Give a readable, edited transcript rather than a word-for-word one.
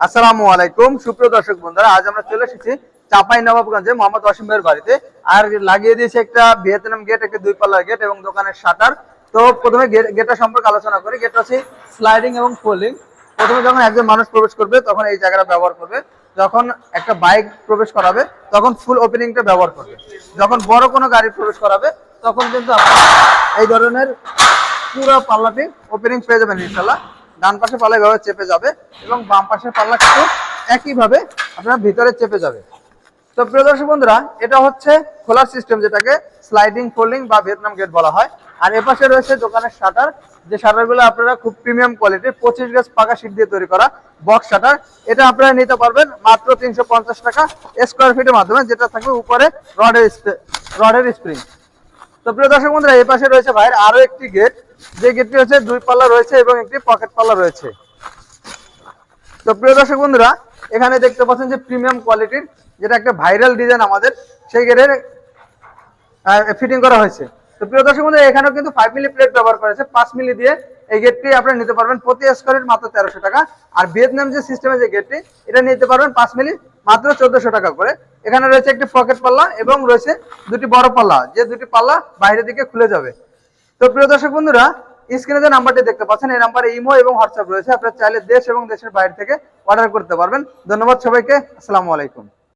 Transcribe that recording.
আসসালামু আলাইকুম সুপ্রিয় দর্শক বন্ধুরা, আজ আমরা চলে এসেছি চাঁপাইনবাবগঞ্জে মোহাম্মদ ওয়াসিম ভাইয়ের বাড়িতে। আর লাগিয়ে দিয়েছে একটা ভিয়েতনাম গেট, একটা 2 পাল্লার গেট এবং দোকানের শাটার। তো প্রথমে গেটটা সম্পর্কে আলোচনা করি। গেটটা হচ্ছে স্লাইডিং এবং ফোল্ডিং। প্রথমে যখন একজন মানুষ প্রবেশ করবে তখন এই জায়গাটা ব্যবহার করবে, যখন একটা বাইক প্রবেশ করাবে তখন ফুল ওপেনিংটা ব্যবহার করবে, যখন বড় কোনো গাড়ি প্রবেশ করাবে তখন কিন্তু আপনারা এই ধরনের পুরো পাল্লাটি ওপেনিং পেয়ে যাবেন ইনশাল্লাহ। ডান পাশে পাল্লা এভাবে চেপে যাবে এবং বাম পাশের পাল্লা কিন্তু একইভাবে আপনার ভিতরে চেপে যাবে। তো প্রিয় দর্শক বন্ধুরা, এটা হচ্ছে খোলার সিস্টেম, যেটাকে স্লাইডিং ফোল্ডিং বা ভিয়েতনাম গেট বলা হয়। আর এপাশে রয়েছে দোকানের শাটার, যে শাটারগুলো আপনারা খুব প্রিমিয়াম কোয়ালিটির 25 গজ পাকা শীট দিয়ে তৈরি করা বক্স শাটার। এটা আপনারা নিতে পারবেন মাত্র 350 টাকা স্কোয়ার ফিটের মাধ্যমে, যেটা থাকবে উপরে রডের স্প্রিং। তো প্রিয় দর্শক বন্ধুরা, এই পাশে রয়েছে ভাইয়ের আরো একটি গেট, যে গেটটি হচ্ছে 2 পাল্লা রয়েছে এবং একটি পকেট পাল্লা রয়েছে। তো প্রিয় দর্শক বন্ধুরা, এখানে দেখতে পাচ্ছেন যে প্রিমিয়াম কোয়ালিটির, যেটা একটা ভাইরাল ডিজাইন আমাদের, সেই গেটের ফিটিং করা হয়েছে। তো প্রিয় দর্শক বন্ধুরা, এখানেও কিন্তু 5 মিলি প্লেট ব্যবহার করেছে। 5 মিলি দিয়ে এই গেটটি আপনারা নিতে পারবেন প্রতি স্কোয়ার ফিট মাত্র 1300 টাকা। আর ভিয়েতনাম যে সিস্টেমে যে গেটটি, এটা নিতে পারবেন 5 মিলি মাত্র 1400 টাকা করে। এখানে রয়েছে একটি পকেট পাল্লা এবং রয়েছে দুটি বড় পাল্লা, যে দুটি পাল্লা বাইরের দিকে খুলে যাবে। তো প্রিয় দর্শক বন্ধুরা, স্ক্রিনে যে নাম্বারটি দেখতে পাচ্ছেন, এই নাম্বারে ইমো এবং হোয়াটসঅ্যাপ রয়েছে। আপনারা চাইলে দেশ এবং দেশের বাইরে থেকে অর্ডার করতে পারবেন। ধন্যবাদ সবাইকে, আসসালামু আলাইকুম।